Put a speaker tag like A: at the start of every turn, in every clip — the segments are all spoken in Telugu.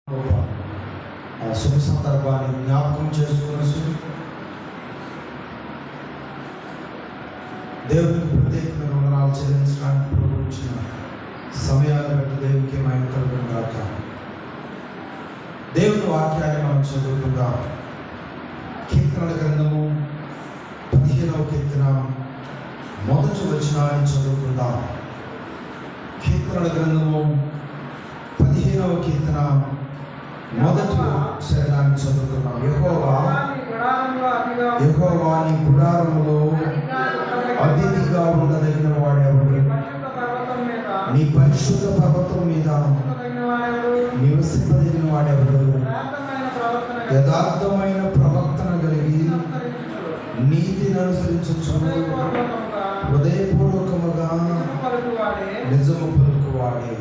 A: ఆ శుభ సందర్భాన్ని జ్ఞాపకం చేసుకుని దేవునికి ప్రత్యేకమైన వందనాలు చెల్లించడానికి ప్రభుత్వించిన సమయాన్ని బట్టి దేవునికి మహిమ కలుగును గాక. దేవుని వాక్యాన్ని మనం చదువుకుందాం. కీర్తనల గ్రంథము 15వ కీర్తన మొదటి వచనాన్ని చదువుకుందాం. కీర్తనల గ్రంథము 15వ కీర్తన మొదటి శరణాన్ని చదువుతున్నాం. యెహోవా నీ గుడారములో అతిథిగా ఉండదగిన వాడెవడు? నీ పరిశుద్ధ పర్వతం మీద నివసింపదగిన వాడెవడు? యథార్థమైన ప్రవర్తన కలిగి నీతిని అనుసరించు హృదయపూర్వకముగా నిజము పలుకువాడే.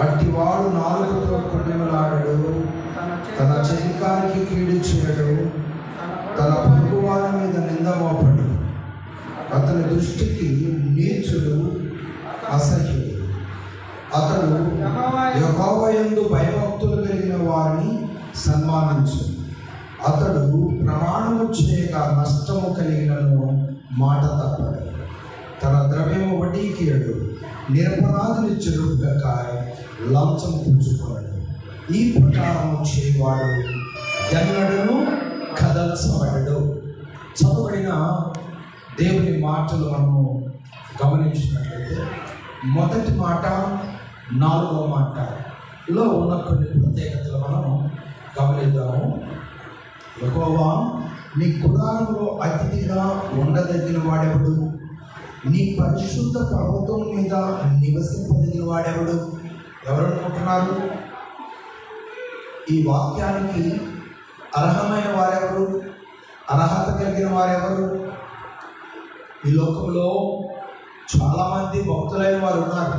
A: అట్టివాడు నాలుగుతో కొనిమలాడడు, తన చెలికానికి కీడు చేయడు, తన పొరుగువాని మీద నింద మోపడు. అతని దృష్టికి నీచుడు అసహ్యుడు. అతడు యెహోవా యందు భయభక్తులు కలిగిన వారిని సన్మానించు. అతడు ప్రమాణము చేయక నష్టము కలిగినను మాట తప్పడు. తన ద్రవ్యము వడ్డీకి ఇయ్యడు, నిరపరాధుని చెరుపుగక లంచం పుచ్చుకోడు. ఈ ప్రకారము చేయవాడు ఎన్నడను కదల్చబడడు. చదవబడిన దేవుని మాటలు మనము గమనించినట్లయితే మొదటి మాట 4వ మాటలో ఉన్న కొన్ని ప్రత్యేకతలు మనం గమనిద్దాము. యెహోవా నీ గుడారములో అతిథిగా ఉండదగిన వాడెవడు? నీ పరిశుద్ధ పర్వతం మీద నివసింపదగిన వాడెవడు? ఎవరు అనుకుంటున్నారు? ఈ వాక్యానికి అర్హమైన వారెవరు? అర్హత కలిగిన వారెవరు? ఈ లోకంలో చాలామంది భక్తులైన వారు ఉన్నారు,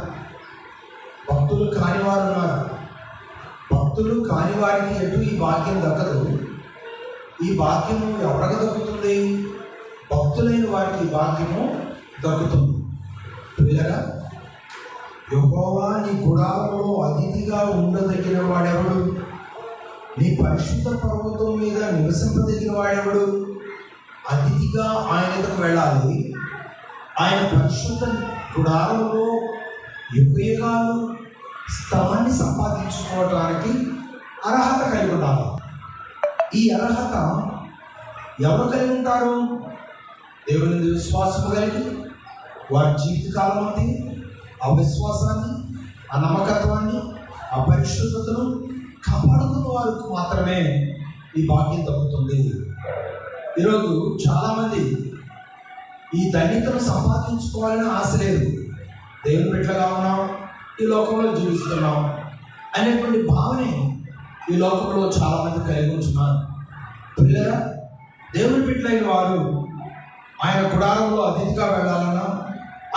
A: భక్తులు కాని వారు ఉన్నారు. భక్తులు కాని వారికి ఎటు ఈ భాగ్యం దక్కదు. ఈ భాగ్యము ఎవరికి దక్కుతుంది? భక్తులైన వారికి ఈ భాగ్యము దక్కుతుంది. పిల్లరా, యెహోవా నీ గుడారములో అతిథిగా ఉండదగిన వాడెవడు? నీ పరిశుద్ధ పర్వతం మీద నివసింపదగిన వాడెవడు? అతిథిగా ఆయన ఎదుకు వెళ్ళాలి. ఆయన పరిశుద్ధ గుడారములో యుగయుగాలు స్థలాన్ని సంపాదించుకోవడానికి అర్హత కలిగి ఉండాలి. ఈ అర్హత ఎవరు కలిగి ఉంటారు? దేవుని విశ్వాసం కలిగి వారి జీవితకాలం అంతే అవిశ్వాసాన్ని, అనమ్మకత్వాన్ని, అపరిశుద్ధతను కాపాడుకున్న వారికి మాత్రమే ఈ భాగ్యం దక్కుతుంది. ఈరోజు చాలామంది ఈ ధన్యతను సంపాదించుకోవాలని ఆశ లేదు. దేవుని బిడ్డలుగా ఉన్నాం, ఈ లోకంలో జీవిస్తున్నాం అనేటువంటి భావనే ఈ లోకంలో చాలామంది కలిగి ఉంటున్నారు. పిల్లరా, దేవుని బిడ్డలైన వారు ఆయన గుడారంలో అతిథిగా వెళ్ళాలన్నా,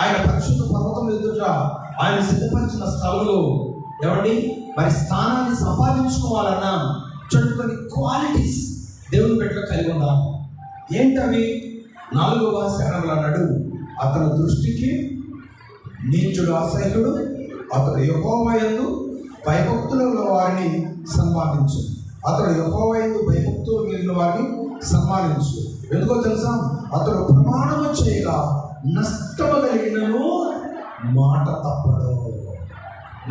A: ఆయన పరిశుద్ధ పర్వతం ఎదుట ఆయన సిద్ధపరిచిన స్థలంలో ఎవరి మరి స్థానాన్ని సంపాదించుకోవాలన్నా కొన్ని క్వాలిటీస్ దేవుని బిడ్డలు కలిగి ఉండాలి. ఏంటవి? 4వ శరణంలో అన్నాడు, అతని దృష్టికి నీచుడు అసహ్యుడు, అతడు యెహోవా యందు భయభక్తుల వారిని సన్మానించు. అతడు యెహోవా యందు భయభక్తులు కలిగిన వారిని సన్మానించు. ఎందుకో తెలుసా? అతడు ప్రమాణము చేయగా నష్టము కలిగినను మాట తప్పడు.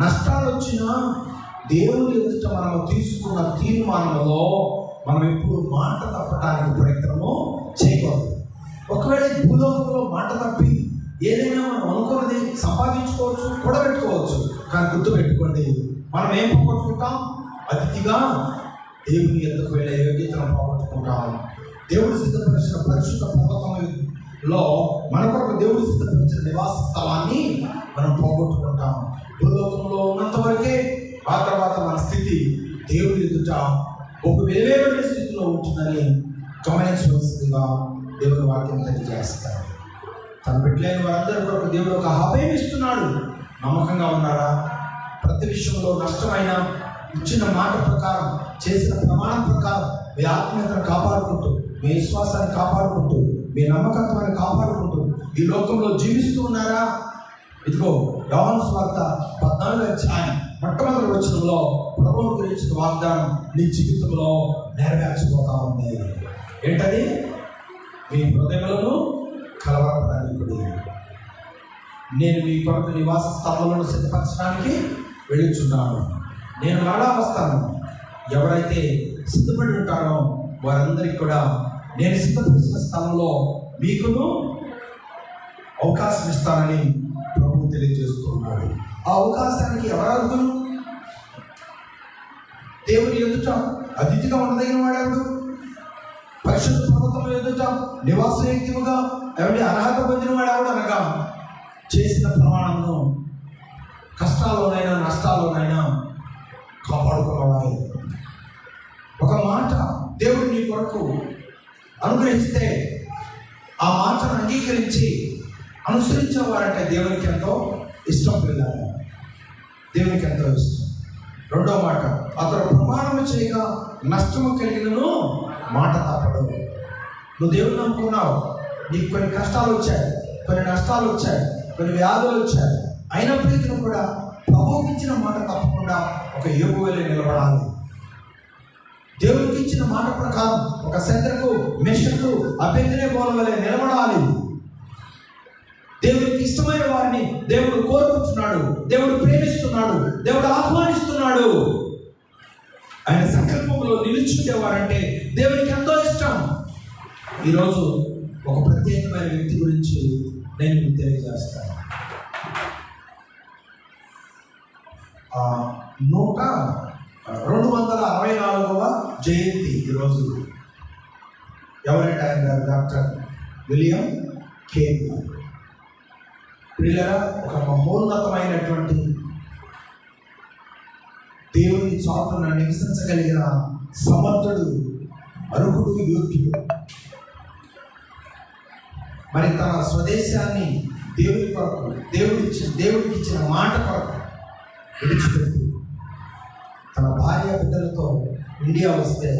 A: నష్టాలు వచ్చినా దేవుని ఎదుట మనము తీసుకున్న తీర్మానంలో మనం ఎప్పుడు మాట తప్పడానికి ప్రయత్నము చేయకూడదు. ఒకవేళ భూలోకంలో మాట తప్పి ఏదైనా మనం అనుకున్నది సంపాదించుకోవచ్చు, కూడబెట్టుకోవచ్చు. కానీ గుర్తుపెట్టుకోండి, మనం ఏం పోగొట్టుకుంటాం? అతిథిగా దేవుని ఎదుకు వెళ్ళే యోగ్యతను పోగొట్టుకుంటాం. దేవుడు సిద్ధపరిచిన పరిశుద్ధ పర్వతంలో మన కొరకు దేవుడు సిద్ధపరిచిన నివాస స్థలాన్ని మనం పోగొట్టుకుంటాం. భూలోకంలో ఉన్నంత వరకే, ఆ తర్వాత మన స్థితి దేవుడి ఎదుట ఒక వేరే స్థితిలో ఉంటుందని గమనించవలసిందిగా దేవుని వాక్యం తెలియజేస్తారు. తన బిడ్డలైన వారందరూ కొరకు దేవుడు ఒక అభయం ఇస్తున్నాడు. నమ్మకంగా ఉన్నారా? ప్రతి విషయంలో నష్టమైన ఇచ్చిన మాట ప్రకారం, చేసిన ప్రమాణం ప్రకారం మీ ఆత్మీయతను కాపాడుకుంటూ, మీ విశ్వాసాన్ని కాపాడుకుంటూ, మీ నమ్మకత్వాన్ని కాపాడుకుంటూ ఈ లోకంలో జీవిస్తూ ఉన్నారా? ఇదిగో యోహాను సువార్త 14వ అధ్యాయం మొట్టమొదటి వచనంలో ప్రభువు గురించిన వాగ్దానం నీ జీవితంలో నెరవేర్చబోతా ఉంది. ఏంటది? మీ హృదయములను కలవరపడనీయుడి. నేను మీ కొరకు నివాస స్థలములను సిద్ధపరచడానికి వెళ్ళుచున్నాను. నేను మరలా వస్తాను. ఎవరైతే సిద్ధపడి ఉంటారో వారందరికీ కూడా నేను సిద్ధపరిచిన స్థలంలో మీకును అవకాశం ఇస్తానని ప్రభువు తెలియజేస్తున్నాడు. ఆ అవకాశానికి ఎవరు అర్హులు? దేవుని ఎదుట అతిథిగా ఉండదగిన వాడెవడు? పరిశుద్ధ పర్వతం ఎదుట నివాసయోగ్యముగా అర్హత పొందిన వాడెవడు? అనగా చేసిన ప్రమాణమును కష్టాల్లోనైనా నష్టాల్లోనైనా కాపాడుకున్నవాడు. ఒక మాట దేవుడు నీ కొరకు అనుగ్రహిస్తే ఆ మాటను అంగీకరించి అనుసరించేవారంటే దేవునికి ఎంతో ఇష్టం. పిల్లలు, దేవునికి ఎంతో ఇష్టం. రెండో మాట, అతడు ప్రమాణము చేయగా నష్టము కలిగినను మాట తప్పడు. నువ్వు దేవుని నమ్ముకున్నావు, నీకు కొన్ని కష్టాలు వచ్చాయి, కొన్ని నష్టాలు వచ్చాయి, కొన్ని వ్యాధులు వచ్చాయి, అయినప్పటికీ కూడా ప్రభువుకి ఇచ్చిన మాట తప్పకుండా ఒక యోగు వలె నిలబడాలి. దేవుడికి ఇచ్చిన మాట ప్రకారం ఒక శత్రుకు మెషకు అభ్యర్థినే వలె నిలబడాలి. దేవుడికి ఇష్టమైన వారిని దేవుడు కోరుకుంటున్నాడు, దేవుడు ప్రేమిస్తున్నాడు, దేవుడు ఆహ్వానిస్తున్నాడు. ఆయన సంకల్పంలో నిలుచుండేవారంటే దేవుడికి ఎంతో ఇష్టం. ఈరోజు ఒక ప్రత్యేకమైన వ్యక్తి గురించి నేను మీకు తెలియజేస్తాను. 264వ జయంతి ఈరోజు. ఎవరంటే ఆయన గారు డాక్టర్ విలియం కేరీ. పిల్లల ఒక మహోన్నతమైనటువంటి దేవుని చాటున నివసించగలిగిన సమర్థుడు, అర్హుడు, యోగ్యుడు. మరి తన స్వదేశాన్ని దేవుని కొరకు దేవుడికి ఇచ్చిన మాట కొరకు విడిచిపెట్టి తన భార్య బిడ్డలతో ఇండియా వస్తే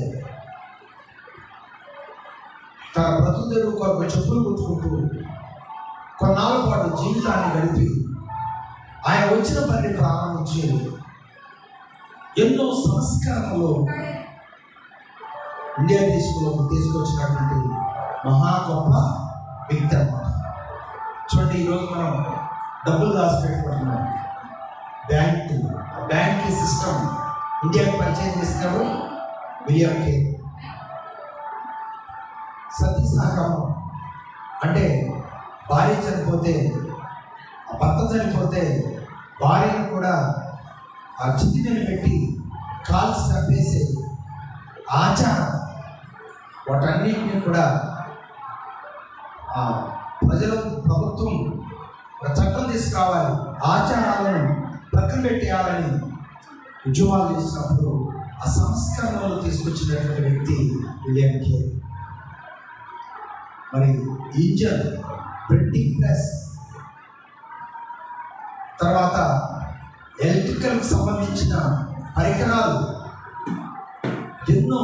A: తన బ్రతుకు కొరకు చెప్పులు కుట్టుకుంటూ కొన్నాళ్ళ పాటు జీవితాన్ని గడిపి ఆయన వచ్చిన పని ప్రారంభించి ఎన్నో సంస్కరణలు ఇండియా దేశంలో తీసుకొచ్చినటువంటి మహా గొప్ప వ్యక్తి అన్నమాట. చూడండి, ఈరోజు మనం డబ్బులు దాచిపెట్టుకుంటున్నాం. బ్యాంక్ సిస్టమ్ ఇండియాకి పరిచయం చేసినాడు విలియం కేరీ. సతీ సహగమనం అంటే భార్య చనిపోతే, భర్త చనిపోతే భార్యను కూడా ఆ చితిని పెట్టి కాల్చి చంపేసే ఆచారం, వాటన్నిటిని కూడా ప్రభుత్వం ఒక చట్టం తీసుకురావాలి, ఆచారాలను పక్కన పెట్టేయాలని ఉద్యమాలు చేసినప్పుడు ఆ సంస్కరణలు తీసుకొచ్చినటువంటి వ్యక్తి విలియం కేరీ. మరి ఇంజన్, ప్రింటింగ్ ప్రెస్, తర్వాత ఎలక్ట్రికల్కి సంబంధించిన పరికరాలు ఎన్నో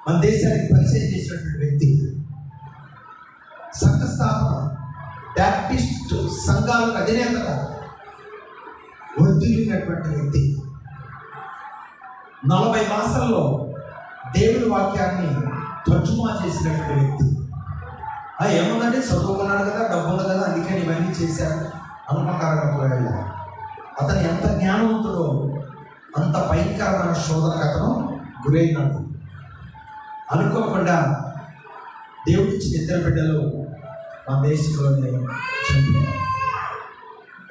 A: మన దేశానికి పరిచయం చేసినటువంటి వ్యక్తి. సంఘ స్థాపన, బ్యాప్టిస్ట్ సంఘాలకు అధినేతగా వర్ధిల్లినటువంటి వ్యక్తి. 40 భాషల్లో దేవుని వాక్యాన్ని తర్జుమా చేసినటువంటి వ్యక్తి. ఏముందంటే చదువుకున్నాడు కదా, డబ్బు ఉంది కదా, అందుకని ఇవన్నీ చేశారు అనుకుంటారు. అతను ఎంత జ్ఞానవంతుడో అంత భయంకరమైన శోధనకు అతను గురైనాడు. అనుకోకుండా దేవుడిచ్చిన 2 బిడ్డలు మన దేశంలోనే చనిపోయారు.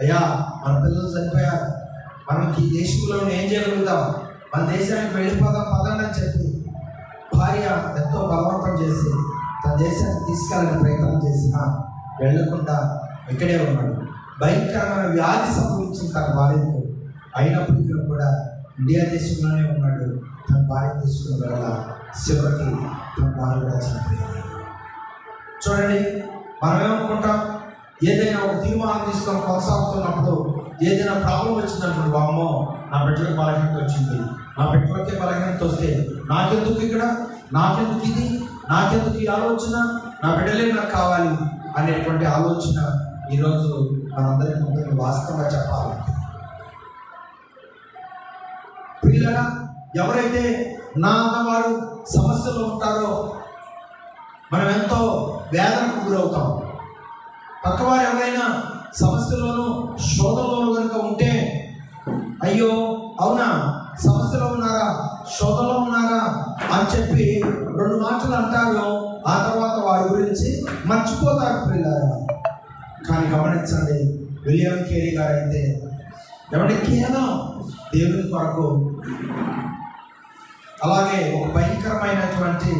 A: అయ్యా, మన పిల్లలు చనిపోయారు, మనకి ఈ దేశంలో ఏం చేయగలుగుతాం, మన దేశానికి వెళ్ళిపోదాం పదండి అని చెప్పి భార్య ఎంతో బలవంతం చేసి తన దేశానికి తీసుకెళ్ళని ప్రయత్నం చేసినా వెళ్లకుండా ఇక్కడే ఉన్నాడు. భయంకరమైన వ్యాధి సంభవించిన తన భార్యకు, అయినప్పటికీ కూడా ఇండియా దేశంలోనే ఉన్నాడు. తన భార్య తీసుకున్న వల్ల చివరికి తన భార్య కూడా చనిపోయింది. చూడండి, మనం ఏమనుకుంటాం, ఏదైనా ఒక తీర్మానం తీసుకొని కొనసాగుతున్నప్పుడు ఏదైనా ప్రాబ్లం వచ్చినప్పుడు, వామ్మో నా బిడ్డలకు బలహీనత వచ్చింది, నా బిడ్డలకే బలహీనత వస్తే నాకెందుకు ఇక్కడ, నాకెందుకు ఇది, నాకెందుకు ఈ ఆలోచన, నా బిడ్డలే నాకు కావాలి అనేటువంటి ఆలోచన ఈరోజు మనందరి ముందు వాస్తవంగా చెప్పాలి. పిల్లరా, ఎవరైతే నా అన్నవారు సమస్యలో ఉంటారో మనం ఎంతో వేదనకు గురవుతాం. పక్కవారు ఎవరైనా సమస్యలోనూ శోధనలోనూ కనుక ఉంటే, అయ్యో అవునా సమస్యలో ఉన్నారా, శోధనలో ఉన్నారా అని చెప్పి 2 మాటలు అంటారు. ఆ తర్వాత వారి గురించి మర్చిపోతారు పిల్లరా. కానీ గమనించండి, విలియం కేరీ గారు అయితే కేవలం దేవుని కొరకు, అలాగే ఒక భయంకరమైనటువంటి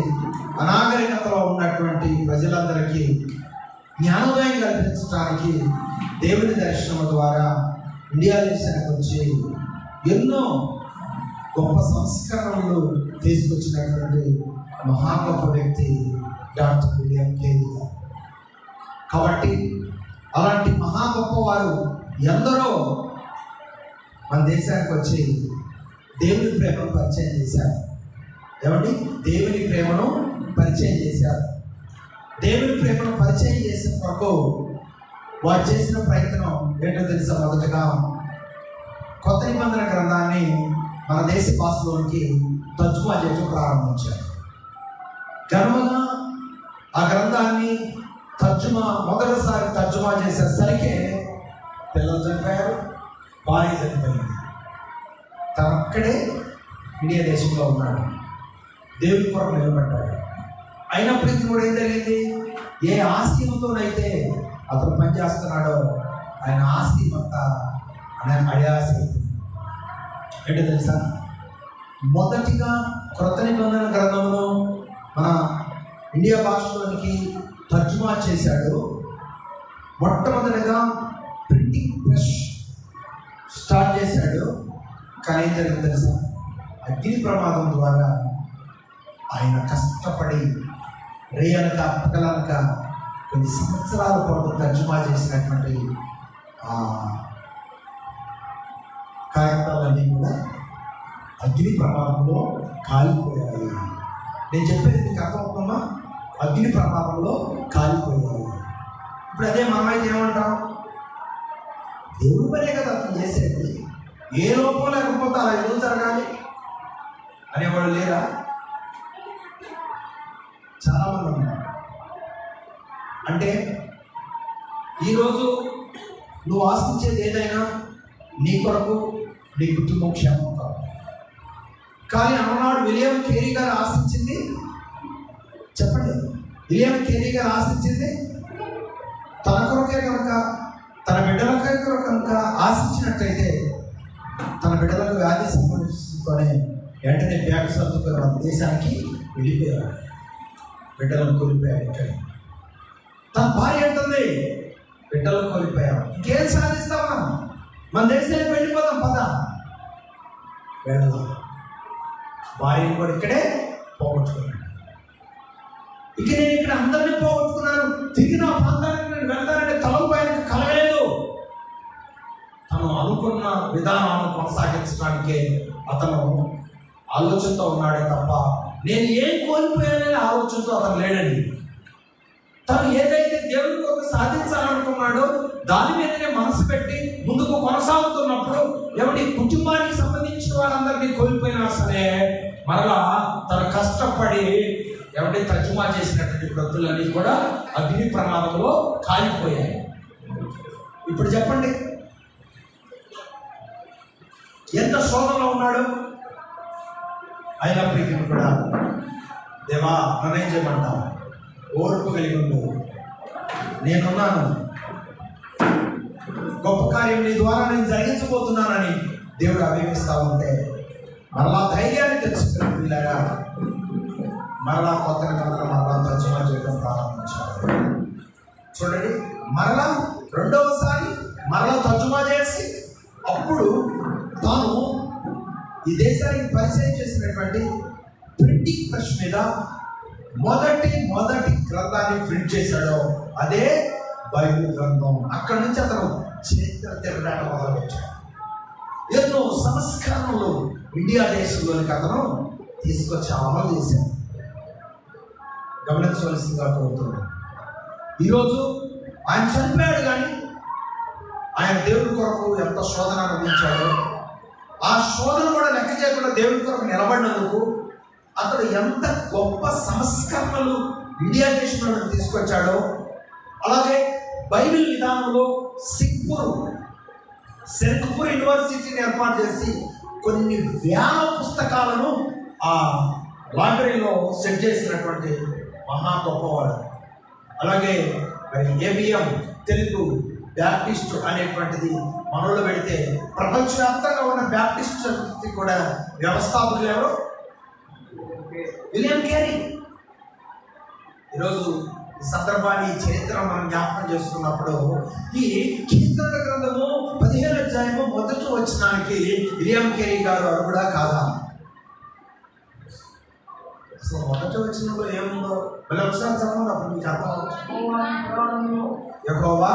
A: అనాగరికతలో ఉన్నటువంటి ప్రజలందరికీ జ్ఞానోదయం కల్పించడానికి దేవుని దర్శనం ద్వారా ఇండియా దేశానికి వచ్చి ఎన్నో గొప్ప సంస్కరణలు తీసుకొచ్చినటువంటి మహా గొప్ప వ్యక్తి డాక్టర్ విలియం కేరీ గారు. కాబట్టి అలాంటి మహా గొప్పవారు ఎందరో మన దేశానికి వచ్చి దేవుని ప్రేమను పరిచయం చేశారు. దేవుని ప్రేమను పరిచయం చేశారు. దేవుని ప్రేమను పరిచయం చేసిన కొరకు వారు చేసిన ప్రయత్నం ఏంటో తెలుసా? మొదటగా కొత్త నిబంధన గ్రంథాన్ని మన దేశ భాషలోనికి తర్జుమా చేయడం ప్రారంభించారు. గర్వంగా ఆ గ్రంథాన్ని మొదటిసారి తర్జుమా చేసేసరికి పిల్లలు చనిపోయారు, భార్య చనిపోయింది. తనొక్కడే ఇండియా దేశంలో ఉన్నాడు, దేవుని కొరకు నిలబడ్డాడు. అయినప్పటికీ కూడా ఏం జరిగింది? ఏ ఆశయంతోనైతే అతను పనిచేస్తున్నాడో ఆయన ఆస్తి అంతా అడియాస ఏంటో తెలుసా? మొదటిగా క్రొత్త నిబంధన గ్రంథమును మన ఇండియా భాషలోనికి తర్జుమా చేశాడు. మొట్టమొదటిగా ప్రింటింగ్ ప్రెస్ స్టార్ట్ చేశాడు. కానీ ఏం జరిగింది తెలుసా? అగ్ని ప్రమాదం ద్వారా ఆయన కష్టపడి రేయనక పగలనక కొన్ని సంవత్సరాల పాటు తర్జుమా చేసినటువంటి కార్యక్రమాలన్నీ కూడా అగ్ని ప్రమాదంలో కాలిపోయాయి. నేను చెప్పేది మీకు అర్థమవుతుందా? అగ్ని ప్రమాదంలో కాలిపోయాయి. ఇప్పుడు అదే మనమైతే ఏమంటాం? దేవుడి పనే కదా అతను చేసేది, ఏ లోపం లేకపోతే అలా ఎందుకు జరగాలి అనేవాళ్ళు లేరా? చాలామంది ఉన్నారు. అంటే ఈరోజు నువ్వు ఆశించేది ఏదైనా నీ కొరకు, నీ కుటుంబం క్షేమం కాదు. కానీ ఆనాడు విలియం కేరీ గారు ఆశించింది, చెప్పండి, విలియం కేరీ గారు ఆశించింది తన కొరకే కనుక, తన బిడ్డలకే కనుక ఆశించినట్టయితే తన బిడ్డలకు వ్యాధి సంబంధించుతూనే వెంటనే బ్యాగ్ సర్దుకుని మన దేశానికి వెళ్ళిపోయాడు. బిడ్డలను కోల్పోయాడు. ఇక్కడ తన భార్య అంటుంది, బిడ్డలను కోల్పోయాం, ఇంకేం సాధిస్తామా, మన దేశానికి వెళ్ళిపోదాం పద. వెళ్దాం. భార్యను కూడా ఇక్కడే పోగొట్టుకున్నాడు. ఇక నేను ఇక్కడ అందరినీ పోగొట్టుకున్నాను, తిరిగి నా ప్రాంతానికి నేను వెళ్తానంటే తలపు ఆయనకు కలగలేదు. తను అనుకున్న విధానాన్ని కొనసాగించడానికే అతను ఆలోచనతో ఉన్నాడే తప్ప నేను ఏం కోల్పోయాననే ఆలోచనతో అతను లేడండి. తను ఏదైతే దేవుని కొరకు సాధించాలనుకున్నాడో దాని మీదనే మనసు పెట్టి ముందుకు కొనసాగుతున్నప్పుడు కుటుంబానికి సంబంధించిన వాళ్ళందరినీ కోల్పోయినా సరే మరలా తను కష్టపడి తర్జుమా చేసినటువంటి ప్రతులన్నీ కూడా అగ్ని ప్రమాదంలో కాలిపోయాయి. ఇప్పుడు చెప్పండి, ఎంత శోధనలో ఉన్నాడు. అయినప్పటికీ కూడా దేవా నన్నేం చేయమంటావు, ఓర్పు కలిగి ఉండు, నేనున్నాను, గొప్ప కార్యం నీ ద్వారా నేను జరిగించబోతున్నానని దేవుడు అభిమిస్తా ఉంటే మరలా ధైర్యాన్ని తెచ్చుకుని వీళ్ళగా మరలా కొత్త మరలా తర్జుమా చేయడం ప్రారంభించారు. చూడండి, మరలా రెండవసారి మరలా తర్జుమా చేసి అప్పుడు తాను ఈ దేశానికి పరిచయం చేసినటువంటి ప్రింటింగ్ ప్రెస్ మీద మొదటి గ్రంథాన్ని ప్రింట్ చేశాడో అదే బైబిల్ గ్రంథం. అక్కడి నుంచి అతను చరిత్ర తిరగడాట మొదలుపెట్టాడు. ఎన్నో సంస్కరణలు ఇండియా దేశంలోనికి అతను తీసుకొచ్చి అమలు చేశాడు. గమనించవలసిందిగా కోరుతున్నాడు. ఈరోజు ఆయన చనిపోయాడు, కానీ ఆయన దేవుడి కొరకు ఎంత శోధన అనుభవించాడో ఆ శోధన కూడా లెక్క చేయకుండా దేవుని కొరకు నిలబడినందుకు అతడు ఎంత గొప్ప సంస్కరణలు ఇండియా దేశంలో తీసుకొచ్చాడో, అలాగే బైబిల్ విధానంలో సిర్పూర్ యూనివర్సిటీని ఏర్పాటు చేసి కొన్ని వేల పుస్తకాలను ఆ లైబ్రరీలో సెట్ చేసినటువంటి మహా గొప్పవాడు. అలాగే మరి ఏబిఎం తెలుగు బ్యాప్టిస్ట్ అనేటువంటిది మనలో పెడితే ప్రపంచవ్యాప్తంగా ఉన్న బ్యాప్టిస్ట్ కూడా వ్యవస్థాపకులు ఎవరు? William Carey. ఈరోజు ఈ సందర్భాన్ని, ఈ చరిత్ర మనం జ్ఞాపకం చేసుకున్నప్పుడు ఈ కీర్తన గ్రంథము 15వ అధ్యాయము మొదటి వచనానికి విలియం కేరీ గారు అర్హుడా కాదా? అసలు మొదటి వచనంలో ఏముందో మళ్ళీ ఒకసారి చదవండి, అప్పుడు మీకు అర్థం. యెహోవా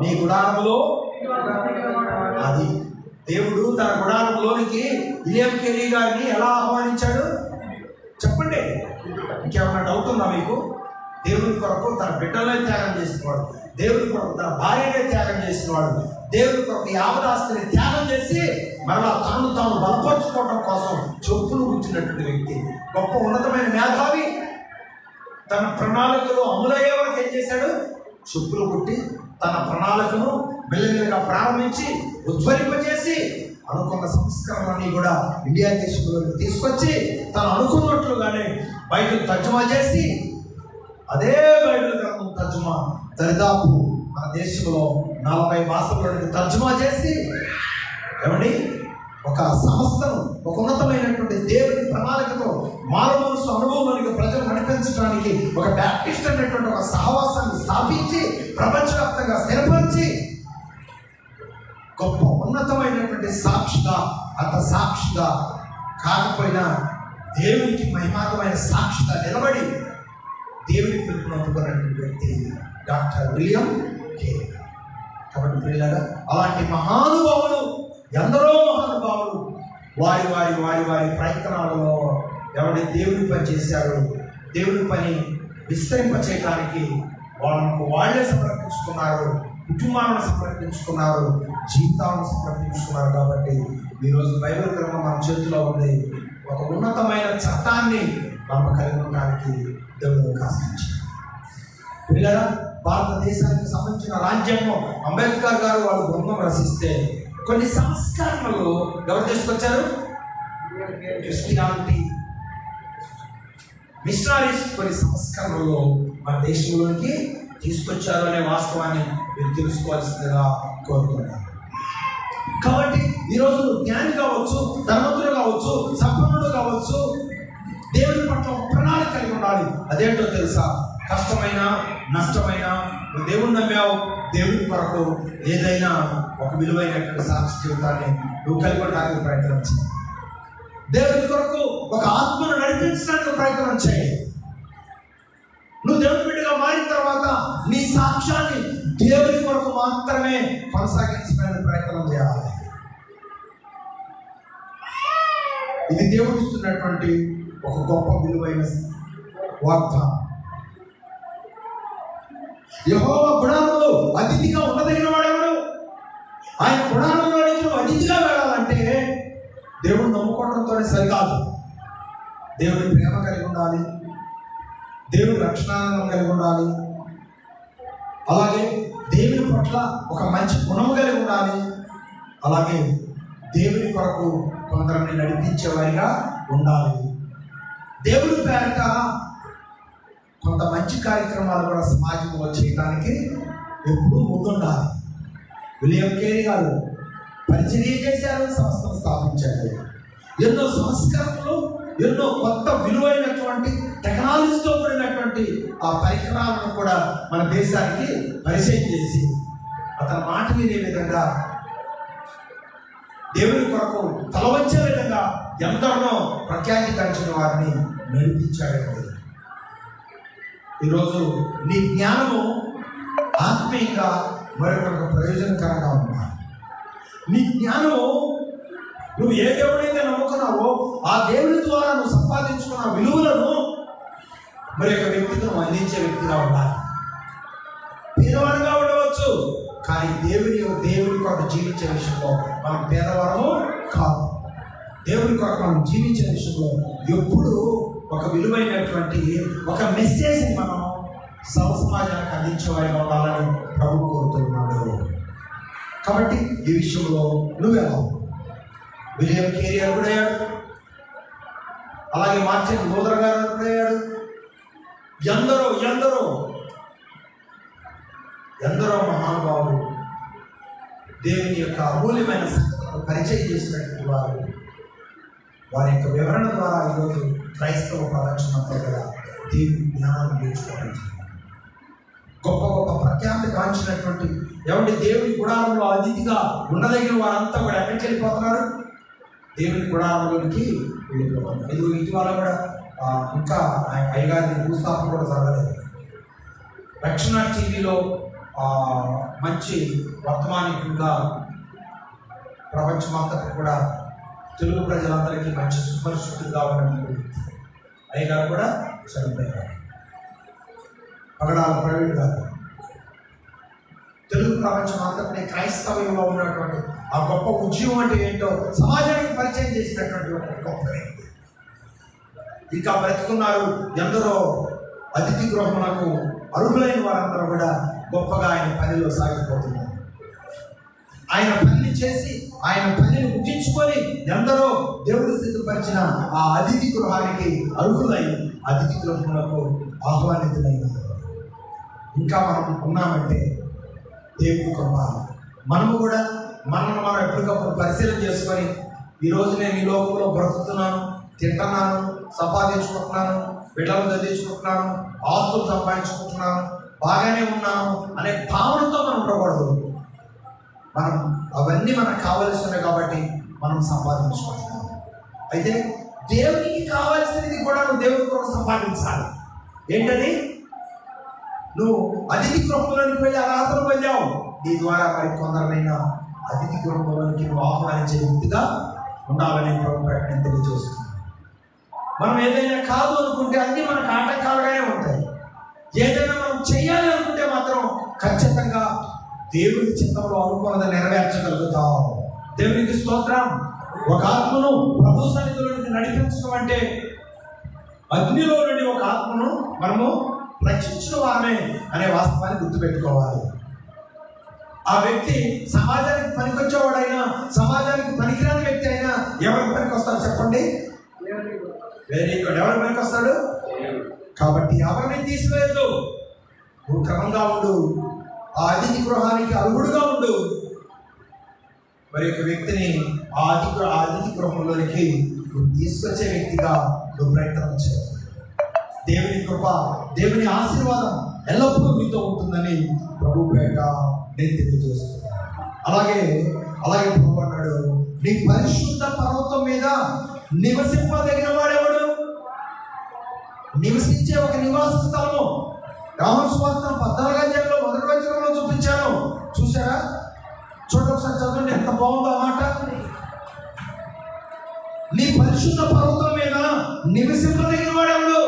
A: నీ గుడారములో, అది దేవుడు తన గుడారంలోనికి విలియం కేరీ గారిని ఎలా ఆహ్వానించాడు చెప్పండి. ఇంకేమన్నా డౌట్ ఉందా మీకు? దేవుని కొరకు తన బిడ్డలనే త్యాగం చేసినవాడు, దేవుని కొరకు తన భార్యనే త్యాగం చేసినవాడు, దేవుని కొరకు యావదాస్తిని త్యాగం చేసి మరలా తనను తాను బలపరుచుకోవడం కోసం చెప్పులు ఉంచినటువంటి వ్యక్తి, గొప్ప ఉన్నతమైన మేధావి. తన ప్రణాళికలు అమలయ్యే వరకు ఏం చేశాడు? చెప్పులు కుట్టి తన ప్రణాళికను మెల్లమెల్లగా ప్రారంభించి ఉజ్వలింపజేసి అనుకున్న సంస్కరణని కూడా ఇండియా దేశంలోకి తీసుకొచ్చి తను అనుకున్నట్లుగానే బైబిల్ తర్జుమా చేసి, అదే బైబిల్ గ్రంథం తర్జుమా దరిదాపు మన దేశంలో 40 భాషల్లోనికి తర్జుమా చేసి ఏమండి ఒక సంస్థను, ఒక ఉన్నతమైనటువంటి దేవుని ప్రణాళికతో మారుమనసు అనుభవంలోనికి ప్రజలు నడిపించడానికి ఒక బ్యాప్టిస్ట్ అనేటువంటి ఒక సహవాసాన్ని స్థాపించి ప్రపంచవ్యాప్తంగా స్థిరపరిచి గొప్ప ఉన్నతమైనటువంటి సాక్షిగా, అంత సాక్షిగా కాకపోయినా దేవునికి మహిమాతమైన సాక్షిగా నిలబడి దేవుని పిలుపును అందుకున్నటువంటి వ్యక్తి డాక్టర్ విలియం కేరీ. కాబట్టి ప్రియులారా, అలాంటి మహానుభావులు, ఎందరో మహానుభావులు వారి వారి వారి వారి ప్రయత్నాలలో ఎవరి దేవుని పని చేశారు, దేవుని పని విస్తరింపచేయడానికి వాళ్ళే సమర్పించుకున్నారు, కుటుంబాలను సమర్పించుకున్నారు, జీవితాలను సమర్పించుకున్నారు. కాబట్టి ఈరోజు బైబిల్ గ్రంథం మన చేతిలో ఉంది. ఒక ఉన్నతమైన చట్టాన్ని మనం కలిగి ఉండడానికి దేవుడు కాసించారు. పిల్లల భారతదేశానికి సంబంధించిన రాజ్యాంగం అంబేద్కర్ గారు వాళ్ళు బృందం రచిస్తే కొన్ని సంస్కరణలు ఎవరు తీసుకొచ్చారు? క్రిస్టియానిటీ మిషనరీస్ కొన్ని సంస్కరణలు మన దేశంలోకి తీసుకొచ్చారు అనే వాస్తవాన్ని మీరు తెలుసుకోవాల్సిందిగా కోరుతున్నాను. కాబట్టి ఈరోజు జ్ఞాని కావచ్చు, ధనవంతుడు కావచ్చు, సంపన్నుడు కావచ్చు, దేవుని పట్ల ప్రణాళిక కలిగి ఉండాలి. అదేంటో తెలుసా? కష్టమైన నష్టమైన నువ్వు దేవుని నమ్మావు, దేవుని కొరకు ఏదైనా ఒక విలువైనటువంటి సాక్షి జీవితాన్ని నువ్వు కలిగి ఉండడానికి ప్రయత్నం చేయి. దేవుని కొరకు ఒక ఆత్మను నడిపించడానికి ప్రయత్నం చేయి. నువ్వు దేవుని బిడ్డగా మారిన తర్వాత నీ సాక్ష్యాన్ని దేవుని కొరకు మాత్రమే కొనసాగించడానికి ప్రయత్నం చేయాలి. ఇది దేవుడు ఇస్తున్నటువంటి ఒక గొప్ప విలువైన వార్త. యెహోవా గుడారంలో అతిథిగా ఉండదగిన వాడెవడు? ఆయన గుడారంలోనికి నువ్వు అతిథిగా వెళ్ళాలంటే దేవుడు నమ్ముకోవడంతోనే సరికాదు. దేవుడి ప్రేమ కలిగి ఉండాలి, దేవుడి రక్షణానందం కలిగి ఉండాలి, అలాగే దేవుని పట్ల ఒక మంచి గుణము కలిగి ఉండాలి, అలాగే దేవుని కొరకు కొందరిని నడిపించేవారిగా ఉండాలి. దేవుడి పేరిట కొంత మంచి కార్యక్రమాలు కూడా సమాజంలో చేయడానికి ఎప్పుడూ ముందుండాలి. విలియం కేరీ గారు పరిచర్య చేశారు, సంస్థను స్థాపించారు. ఎన్నో సంస్కరణలు, ఎన్నో కొత్త విలువైనటువంటి టెక్నాలజీతో కూడినటువంటి ఆ పరికరాలను కూడా మన దేశానికి పరిచయం చేసి అతని మాట వినే విధంగా, దేవుని కొరకు తలవంచే విధంగా ఎంతనో ప్రఖ్యాతి గంచిన వారిని నడిపించాడు. ఈరోజు నీ జ్ఞానము ఆత్మీయంగా మరొక ప్రయోజనకరంగా ఉండాలి. నీ జ్ఞానము నువ్వు ఏ దేవుడైతే నమ్ముకున్నావో ఆ దేవుని ద్వారా నువ్వు సంపాదించుకున్న విలువలను మరి ఒక వ్యక్తికి నువ్వు అందించే వ్యక్తిగా ఉండాలి. పేదవాడిగా ఉండవచ్చు, కానీ దేవుని కొరకు జీవించే విషయంలో మనం పేదవారము కాదు. దేవుని కొరకు మనం జీవించే విషయంలో ఎప్పుడు ఒక విలువైనటువంటి ఒక మెసేజ్ని మనం సమాజానికి అందించేవారిగా ఉండాలని ప్రభు కోరుతున్నాడు. కాబట్టి ఈ విషయంలో నువ్వెలా విలియం కేరియర్ కూడా అయ్యాడు, అలాగే మార్టిన్ లూథర్ గారు కూడా అయ్యాడు. ఎందరో మహానుభావులు దేవుని యొక్క అమూల్యమైన సంగతులను పరిచయం చేసినటువంటి వారి యొక్క వివరణ ద్వారా ఈరోజు క్రైస్తవ ప్రపంచమంతా కూడా దేవుని జ్ఞానాన్ని నేర్చుకోవాలి. గొప్ప గొప్ప ప్రఖ్యాతి కాంచినటువంటి దేవుని గుడారంలో అతిథిగా ఉండదగిన వారంతా కూడా ఎక్కడికి వెళ్ళిపోతున్నారు? దేవుని గుడారంలోనికి వెళ్ళిపోతున్నారు. ఇది ఇటీవల కూడా ఇంకా అయ్యగారి భూస్థాపన కూడా జరగలేదు. రక్షణ టీవీలో మంచి వర్తమానికులుగా ప్రపంచమంతా కూడా తెలుగు ప్రజలందరికీ మంచి సుపరిశుద్ధులుగా ఉన్నటువంటి అయ్యగారు కూడా చనిపోయారు. పగడాల ప్రవీణ్ గారు తెలుగు ప్రపంచం అంతటి క్రైస్తవంలో ఉన్నటువంటి ఆ గొప్ప ఉద్యమం అంటే ఏంటో సమాజానికి పరిచయం చేసినటువంటి ఒక గొప్ప వ్యక్తి. ఇంకా బ్రతుకున్నారు ఎందరో అతిథి గృహములకు అర్హులైన వారందరూ కూడా గొప్పగా ఆయన పనిలో సాగిపోతున్నారు. ఆయన పనిని చేసి ఆయన పనిని ముగించుకొని ఎందరో దేవుడు సిద్ధపరిచిన ఆ అతిథి గృహానికి అర్హులై అతిథి గృహములకు ఆహ్వానితులైనారు. ఇంకా మనం ఉన్నామంటే దేవుని కృప. మనము కూడా మనల్ని మనం ఎప్పటికప్పుడు పరిశీలన చేసుకొని ఈరోజు నేను ఈ లోకంలో బ్రతుకుతున్నాను, తింటున్నాను, సంపాదించుకుంటున్నాను, బిడ్డలు చదివించుకుంటున్నాను, ఆస్తులు సంపాదించుకుంటున్నాను, బాగానే ఉన్నాను అనే భావనతో మనం ఉండకూడదు. మనం అవన్నీ మనకు కావలసినవి కాబట్టి మనం సంపాదించుకుంటున్నాం. అయితే దేవునికి కావాల్సినది కూడా నువ్వు దేవుని కొరకు సంపాదించాలి. ఏంటది? నువ్వు అతిథి గృహంలోనికి వెళ్ళి అర్హతలు పొందావు. నీ ద్వారా మరి కొందరైనా అతిథి గృహంలోనికి నువ్వు ఆహ్వానించే వ్యక్తిగా ఉండాలని ప్రభు ప్రకటన తెలియజేస్తుంది. మనం ఏదైనా కాదు అనుకుంటే అన్నీ మనకు ఆటంకాలుగానే ఉంటాయి. ఏదైనా మనం చేయాలి అనుకుంటే మాత్రం ఖచ్చితంగా దేవుని చిత్తంలో అనుకున్నది నెరవేర్చగలుగుతాం. దేవునికి స్తోత్రం. ఒక ఆత్మను ప్రభు సన్నిధిలోనికి నడిపించడం అంటే అగ్నిలో నుండి ఒక ఆత్మను మనము రక్షించిన వారమే అనే వాస్తవాన్ని గుర్తుపెట్టుకోవాలి. ఆ వ్యక్తి సమాజానికి పనికొచ్చేవాడైనా సమాజానికి పనికిరాని వ్యక్తి అయినా ఎవరికి పనికి వస్తాడు చెప్పండి? Very good. ఎవరికి పనికి వస్తాడు? కాబట్టి ఎవరిని తీసివేయద్దు. నువ్వు క్రమంగా ఉండు, ఆ అతిథి గృహానికి అర్హుడుగా ఉండు. మరి ఒక వ్యక్తిని ఆ అతిథి గృహంలోనికి నువ్వు తీసుకొచ్చే వ్యక్తిగా నువ్వు ప్రయత్నం చేయాలి. దేవుని కృప, దేవుని ఆశీర్వాదం ఎల్లప్పుడూ మీతో ఉంటుందని ప్రభు పేట నేను తెలియజేస్తున్నాను. అలాగే ప్రభు అన్నాడు, నీ పరిశుద్ధ పర్వతం మీద నివసింపదగిన వాడెవడు? నివసించే ఒక నివాస స్థలము యోహాను సువార్త 14వ అధ్యాయంలో 1వ వచనంలో చూపించాను. చూసారా? చూడండి ఒకసారి, చదవండి, ఎంత బాగుందో ఆ మాట. నీ పరిశుద్ధ పర్వతం మీద నివసింపదగిన వాడెవడు?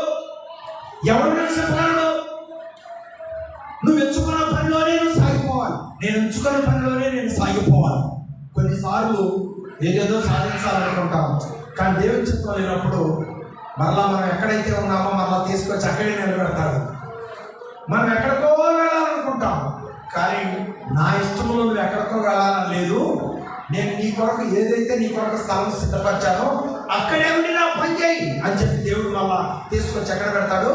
A: ఎవడు నివసింపగలడు? నువ్వు ఎంచుకున్న పనిలోనే నువ్వు సాగిపోవాలి. నేను ఎంచుకున్న పనిలోనే నేను సాగిపోవాలి. కొన్నిసార్లు ఏదేదో సాధించాలనుకుంటాము, కానీ దేవుని చిత్తం లేనప్పుడు మరలా మనం ఎక్కడైతే ఉన్నామో మరలా తీసుకొచ్చి అక్కడే నిలబెడతాడు. మనం ఎక్కడికో వెళ్ళాలనుకుంటాం, కానీ నా ఇష్టంలో నువ్వు ఎక్కడికో వెళ్ళాలని లేదు. నేను నీ కొరకు ఏదైతే నీ కొరకు స్థలం సిద్ధపరిచానో అక్కడే ఉండి నా పని చేయి అని చెప్పి దేవుడు మళ్ళా తీసుకొచ్చి ఎక్కడ పెడతాడు?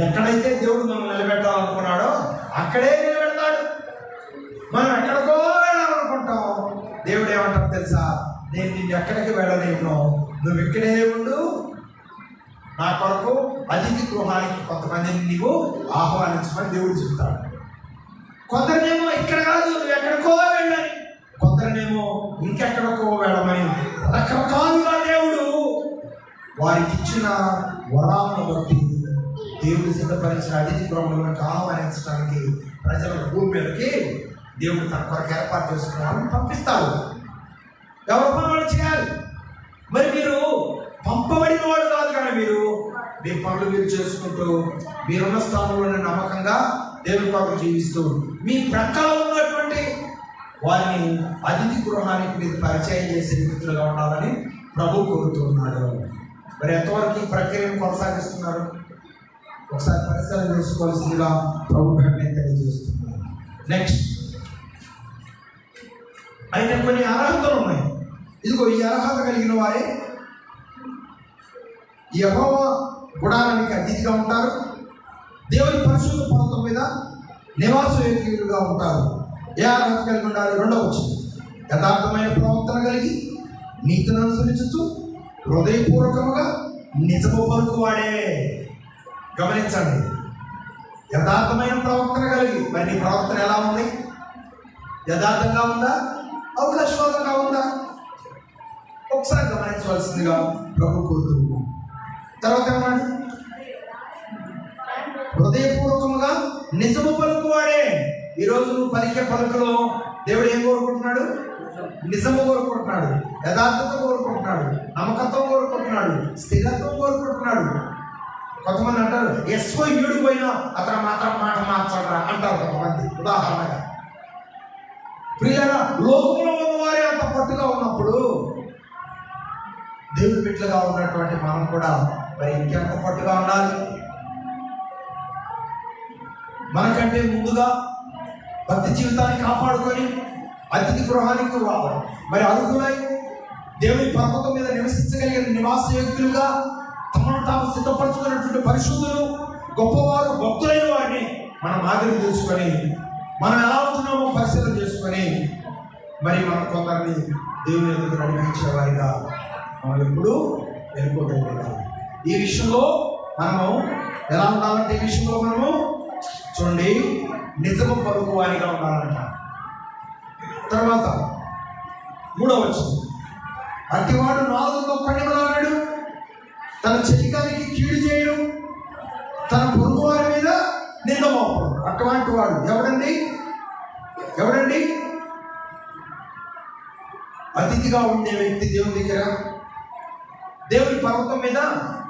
A: ఎక్కడైతే దేవుడు మనం నిలబెట్టాలనుకున్నాడో అక్కడే నిలబెడతాడు. మనం ఎక్కడికో వెళ్ళాలనుకుంటాం, దేవుడు ఏమంటాడు తెలుసా? నేను నిన్ను ఎక్కడికి వెళ్ళలేను, నువ్వు ఇక్కడే ఉండు, నా కొరకు అతిథి గృహానికి కొంతమందిని నీవు ఆహ్వానించమని దేవుడు చెప్తాడు. కొందరినేమో ఇక్కడ కాదు నువ్వు ఎక్కడికో వెళ్ళని, కొందరినేమో ఇంకెక్కడికో వెళ్ళమని రకరకాలుగా దేవుడు వారికి ఇచ్చిన వరాలను బట్టి దేవుడు సిద్ధపరిచిన అతిథి గృహంలోకి ఆహ్వానించడానికి ప్రజల భూమి మీదకి దేవుడు తన కొరకు ఏర్పాటు చేసుకున్న వాళ్ళని పంపిస్తాడు. ఎవరి పని వాళ్ళు చేయాలి. మరి మీరు పంపబడిన వాడు కాదు, కానీ మీ పనులు మీరు చేసుకుంటూ మీరున్న స్థానంలోనే నమ్మకంగా దేవుని కొరకు జీవిస్తూ మీ ప్రక్కన ఉన్నటువంటి వారిని అతిథి గృహానికి మీరు పరిచయం చేసే వ్యక్తులుగా ఉండాలని ప్రభు కోరుతున్నాడు. మరి ఎంతవరకు ఈ ప్రక్రియను కొనసాగిస్తున్నారు? ఒకసారి పరిశీలన చేసుకోవాల్సిందిగా ప్రభు వెంటనే తెలియజేస్తున్నారు. నెక్స్ట్, అయితే కొన్ని అర్హతలు ఉన్నాయి. ఇదిగో ఈ అర్హత కలిగిన వారే యెహోవా గుడారానికి అతిథిగా ఉంటారు, దేవుని పరిశుద్ధ పర్వతం మీద నివాస యోగ్యులుగా ఉంటారు. ఏ అర్హత కలిగి ఉండాలి? 2వ వచనం, యథార్థమైన ప్రవర్తన కలిగి నీతిని అనుసరించు హృదయపూర్వకముగా నిజము పలుకువాడే. గమనించండి, యథార్థమైన ప్రవర్తన కలిగి. మరి నీ ప్రవర్తన ఎలా ఉంది? యథార్థంగా ఉందా? అవకాశవాదంగా ఉందా? ఒకసారి గమనించవలసిందిగా ప్రభు కోరుతున్నాడు. తర్వాత ఏమన్నాడు? హృదయపూర్వకముగా నిజము పలుకువాడే. ఈరోజు నువ్వు పలికే పలుకులో దేవుడు ఏం కోరుకుంటున్నాడు? నిజము కోరుకుంటున్నాడు, యథార్థత కోరుకుంటున్నాడు, నమ్మకత్వం కోరుకుంటున్నాడు, స్థిరత్వం కోరుకుంటున్నాడు. కొంతమంది అంటారు, ఎస్వో ఈడిపోయినా అతను మాత్రం మాట మార్చడరా అంటారు కొంతమంది. ఉదాహరణగా ప్రియులారా, లోకంలో ఉన్నవారే అంత పట్టుగా ఉన్నప్పుడు దేవుడి బిడ్డలుగా ఉన్నటువంటి మనం కూడా మరి ఇంకెంత పట్టుగా ఉండాలి? మనకంటే ముందుగా భక్తి జీవితాన్ని కాపాడుకొని అతిథి గృహానికి మరి అర్హులై దేవుని పర్వతం మీద నివసించగలిగిన నివాస యోగ్యులుగా తమను తాము సిద్ధపరచుకున్నటువంటి పరిశుద్ధులు, గొప్పవారు, భక్తులైన వారిని మనం మాదిరి తెలుసుకొని మనం ఎలా ఉంటున్నామో పరిశీలన చేసుకొని మరి మనం కొందరిని దేవుని ఎదుగు నడిపించే వారిగా మనం ఎప్పుడు వెళ్ళిపోగలిగాం. ఈ విషయంలో మనము ఎలా ఉండాలంటే, ఈ విషయంలో మనము చూడండి నిజము పలుకు వారిగా ఉండాలంట. తర్వాత 3వ వచనం, అట్టివాడు నాలుగుతో కన్యమలాడు, తన చెలికానికి కీడు చేయడం, తన పొరుగు వారి మీద నింద మోపడం. అటువంటి వాడు ఎవడండి? అతిథిగా ఉండే వ్యక్తి దేవుని దగ్గర, దేవుని పర్వతం మీద,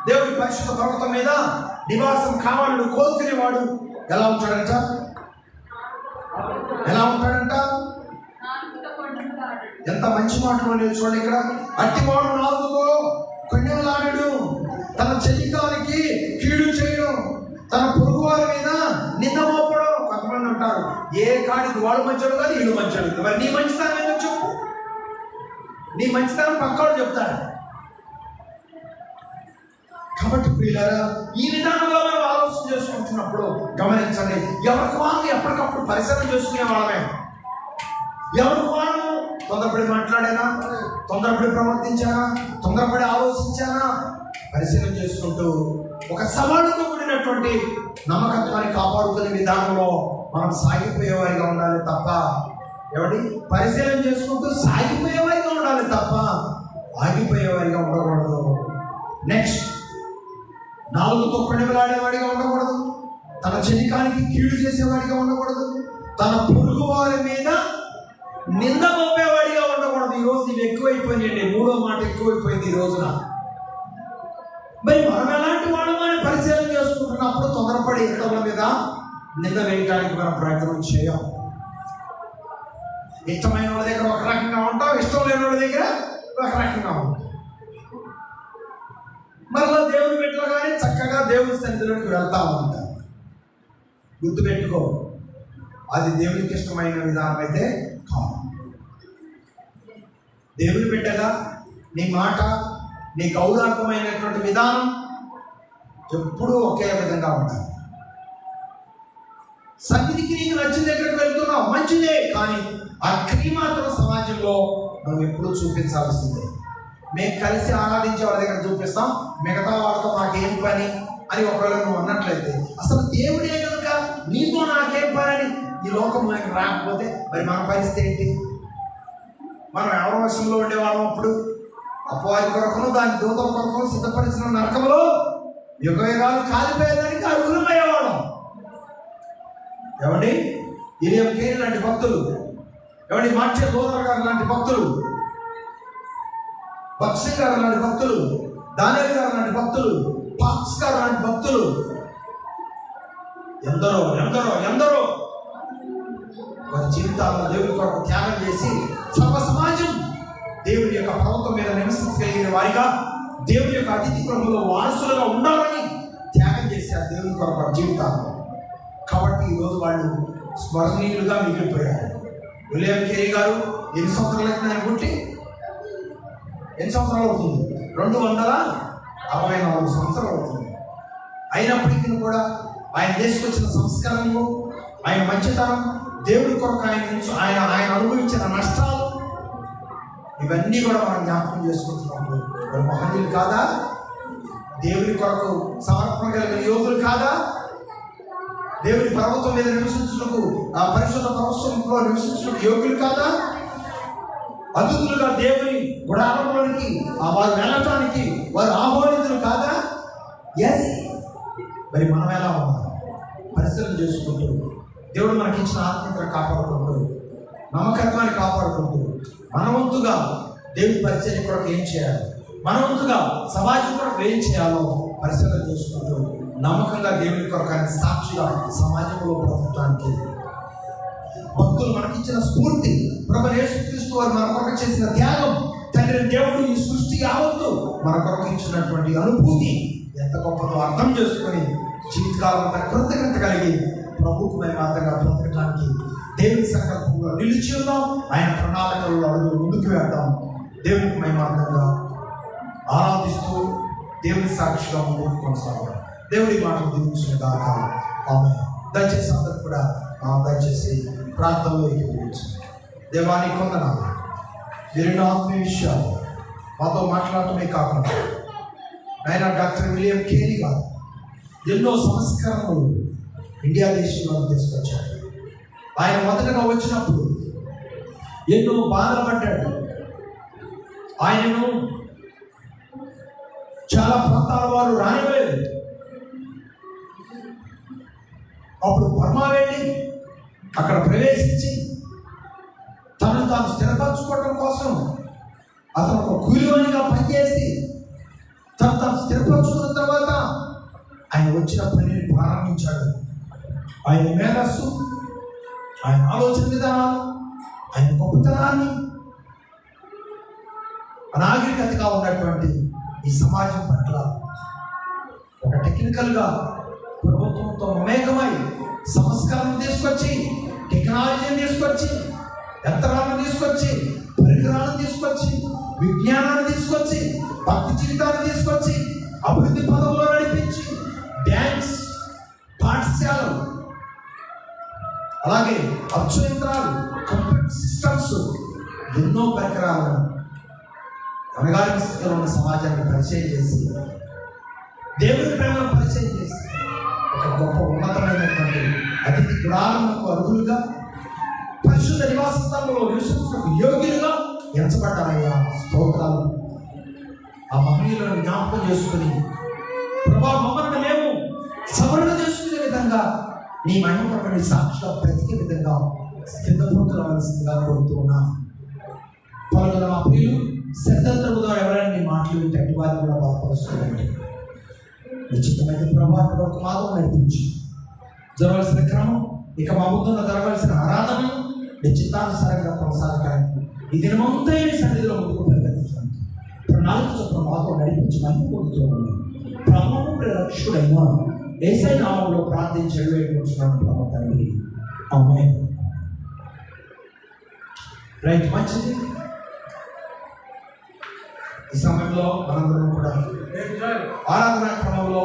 A: దేవుని పరిశుద్ధ పర్వతం మీద నివాసం కావాలని కోరుకునేవాడు ఎలా ఉంటాడంట? ఎంత మంచి మాటలు నేను చూడండి ఇక్కడ. అట్టివాడు నాలుగుతో కన్యమలాడు, తన చెలికానికి కీడు చేయడం, తన పొరుగు వారి మీద నింద మోపడం. కొంతమంది అంటారు, ఏ కాడికి వాడు మంచోడు కాదు, వీడు మంచోడు. మరి నీ మంచితనం ఏదో చెప్పు. నీ మంచితనం పక్కాడు చెప్తాడు. కాబట్టి ప్రియులారా, ఈ విధానంలో మనం ఆలోచన చేసుకుంటున్నప్పుడు గమనించండి, ఎవరికి వాళ్ళు ఎప్పటికప్పుడు పరిశీలన చేసుకునే వాళ్ళమే. ఎవరికి వాళ్ళు తొందరపడి మాట్లాడానా, తొందరపడి ప్రవర్తించానా, తొందరపడి ఆలోచించానా, పరిశీలన చేసుకుంటూ ఒక సవాలుతో కూడినటువంటి నమ్మకత్వాన్ని కాపాడుకునే విధానంలో మనం సాగిపోయేవారిగా ఉండాలి తప్ప, పరిశీలన చేసుకుంటూ సాగిపోయేవారిగా ఉండాలి తప్ప ఆగిపోయేవారిగా ఉండకూడదు. నెక్స్ట్, నాలుగుతో కణివలాడేవాడిగా ఉండకూడదు, తన చెలికానికి కీడు చేసేవాడిగా ఉండకూడదు, తన పొరుగు వారి మీద నింద మోపేవాడిగా ఉండకూడదు. ఈరోజు ఇవి ఎక్కువైపోయినాయండి. 3వ మాట ఎక్కువైపోయింది ఈ రోజున. మరి మనం ఎలాంటి వాళ్ళమని పరిశీలన చేసుకుంటున్నప్పుడు తొందరపడి ఇతరుల మీద నింద వేయడానికి మనం ప్రయత్నం చేయం. ఇష్టమైన వాళ్ళ దగ్గర ఒక రకంగా ఉంటాం, ఇష్టం లేని వాళ్ళ దగ్గర ఒక రకంగా ఉంటాం. మరలా దేవుని బిడ్డలుగానే చక్కగా దేవుని సన్నిధిలోకి వెళ్తా ఉంటాం. గుర్తుపెట్టుకో, అది దేవునికి ఇష్టమైన విధానం అయితే కాదు. దేవుని బిడ్డగా నీ మాట, నీ గౌరవమైనటువంటి విధానం ఎప్పుడూ ఒకే విధంగా ఉండాలి. సన్నిధికి నీకు నచ్చిన దగ్గరికి వెళ్తున్నావు, మంచిదే, కానీ ఆ క్రియ మాత్రం సమాజంలో మనం ఎప్పుడూ చూపించాల్సిందే. మేము కలిసి ఆరాధించే వాళ్ళ దగ్గర చూపిస్తాం, మిగతా వాళ్ళతో నాకేం పని అని ఒకవేళ నువ్వు అన్నట్లయితే, అసలు దేవుడే కనుక నీతో నాకేం పని అని ఈ లోకంలోకి రాకపోతే మరి మన పరిస్థితి ఏంటి? మనం ఎవరి వశంలో ఉండేవాళ్ళం అప్పుడు? అపవాది కొరకును దాని దూత కొరకును సిద్ధపరిచిన నరకంలో యుగ యుగాలు కాలిపోయేదానికి అర్హులమయ్యేవాళ్ళం. ఏమండి, ఇలియం కేని లాంటి భక్తులు, ఏమండి మార్చే దోదర్ గారు లాంటి భక్తులు, బక్సింగ్ గారు లాంటి భక్తులు, దానియేలు గారు లాంటి భక్తులు, పాక్స్ గారు లాంటి భక్తులు, ఎందరో ఎందరో ఎందరో వారి జీవితాల్లో దేవుని కొరకు త్యాగం చేసి సర్వ సమాజం దేవుని యొక్క పర్వతం మీద నివసించగలిగిన వారిగా దేవుని యొక్క అతిథి గృహంలో వారసులుగా ఉండాలని త్యాగం చేశారు దేవుని కొరకు వారి జీవితాల్లో. కాబట్టి ఈరోజు వాళ్ళు స్మరణీయులుగా మిగిలిపోయారు. విలియం కేరీ గారు ఎన్ని సంవత్సరాలు అయితే ఆయన పుట్టి ఎన్ని సంవత్సరాలు అవుతుంది? 264 సంవత్సరాలు అవుతుంది. అయినప్పటికీ కూడా ఆయన తీసుకొచ్చిన సంస్కరణలు, ఆయన మంచితనం, దేవుడి కొరకు ఆయన అనుభవించిన నష్టాలు, ఇవన్నీ కూడా మనం జ్ఞాపకం చేసుకుంటున్నప్పుడు వారు మహనీయులు కాదా? దేవుడి కొరకు సమర్పణ కలిగిన యోగులు కాదా? దేవుడి పర్వతం మీద నివసించుటకు, ఆ పరిశుద్ధ పర్వతంలో నివసించుటకు యోగులు కాదా? అతిథులుగా దేవుని గుడారంలోనికి వారు వెళ్ళటానికి వారు ఆహ్వానితులు కాదా? ఎస్. మరి మనం ఎలా ఉన్నాం? పరిశీలన చేసుకుంటూ దేవుడు మనకి ఇచ్చిన ఆత్మీయతను కాపాడుకుంటూ, నమ్మకత్వాన్ని కాపాడుకుంటూ, మనవంతుగా దేవుడి పరిచయం కొరకు ఏం చేయాలి, మనవంతుగా సమాజం కొరకు ఏం చేయాలో పరిశీలన చేసుకుంటూ నమ్మకంగా దేవుని కొరకు ఆయన సాక్షిగా సమాజంలో బ్రతకడానికి భక్తులు మనకిచ్చిన స్ఫూర్తి, ప్రభువైన యేసుక్రీస్తు వారు మన కొరకు చేసిన త్యాగం, తండ్రి దేవుడు ఈ సృష్టి యావత్తు మన కొరకు ఇచ్చినటువంటి అనుభూతి ఎంత గొప్పదో అర్థం చేసుకొని జీవితకాలం అంతా కృతజ్ఞత కలిగి ప్రభువుకు మేమంతగా బ్రతకడానికి దేవుని సంకల్పంలో నిలిచి ఉందాం. ఆయన ప్రణాళికల్లో అడుగు ముందుకు వెళ్దాం. దేవునికి మేమంతంగా ఆరాధిస్తూ దేవుని సాక్షిగా ముందుకు కొనసాగడం. దేవుడి మాటలు దీవించిన దాకా ఆమె. దయచేసి అందరూ కూడా దయచేసి ప్రార్థనలో ఎక్కిపించండి. దేవానికి వందనాలు. మీరు ఆత్మీయ విషయాలు మాతో మాట్లాడటమే కాకుండా ఆయన డాక్టర్ విలియం కేరీ గారు ఎన్నో సంస్కరణలు ఇండియా దేశంలో తీసుకొచ్చారు. ఆయన మొదటగా వచ్చినప్పుడు ఎన్నో బాధపడ్డాడు. ఆయనను చాలా ప్రాంతాల వారు రానివ్వలేదు. అప్పుడు బర్మా వెళ్ళి అక్కడ ప్రవేశించి తనను తాను స్థిరపరచుకోవడం కోసం అతను ఒక కూలివానిగా పనిచేసి తాను స్థిరపరచుకున్న తర్వాత ఆయన వచ్చిన పనిని ప్రారంభించాడు. ఆయన మేధస్సు, ఆయన ఆలోచన విధానాలు, ఆయన గొప్పతనాన్ని అనాగరికతగా ఉన్నటువంటి ఈ సమాజం పట్ల ఒక టెక్నికల్గా ప్రభుత్వంతో మమేకమై సంస్కరణ తీసుకొచ్చి, టెక్నాలజీని తీసుకొచ్చి, యంత్రాలను తీసుకొచ్చి, పరికరాలను తీసుకొచ్చి, విజ్ఞానాన్ని తీసుకొచ్చి, భక్తి జీవితాన్ని తీసుకొచ్చి, అభివృద్ధి పదంలో నడిపించి, బ్యాంక్స్, పాఠశాలలు, అలాగే అచ్చు యంత్రాలు, కంప్యూటర్ సిస్టమ్స్, ఎన్నో పరికరాలను అనగారిక స్థితిలో ఉన్న సమాజాన్ని పరిచయం చేసి, దేవుని ప్రేమను పరిచయం చేసి, ఒక గొప్ప ఉన్నతమైనటువంటి అతిథి గుడారములకు అర్హులుగా, పరిశుద్ధ నివాస స్థలంలో నివసించడానికి యోగ్యులుగా ఎంచబడ్డారయ్యా. స్తోత్రాలు. ఆ మహనీయులను జ్ఞాపకం చేసుకుని ప్రభా మమ్మల్ని మేము సవరణ చేసుకునే విధంగా నీ మహిమపరమైన సాక్షిగా బ్రతికే విధంగా సిద్ధపడుతున్నవలసిందిగా కోరుతున్నా. పలువురు మా ప్రియులు శ్రద్ధతో ఎవరైనా నీ మాటలు వింటే వారిని కూడా బాధపరుస్తుందండి. నిశ్చితమైన ప్రభావం వరకు మాత్రం నడిపించి జరగాల్సిన క్రమం, ఇక మా ముందున్న జరగాల్సిన ఆరాధనలు నిశ్చితానుసారంగా కొనసాగడానికి ఈ దినమంతా సన్నిధిలో ముందుకు ప్రకటించడానికి ప్రణాళిక చొప్పున మాతో నడిపించి మహిమ పొందుతూ ఉంది. ప్రభువు రక్షకుడైన యేసయ్య నామములో ప్రార్థించి వేడుకుంటున్నాను ప్రభు తండ్రి. ఆమేన్. రైట్, మంచిది. ఈ సమయంలో మనందరం కూడా ఆరాధనా క్రమంలో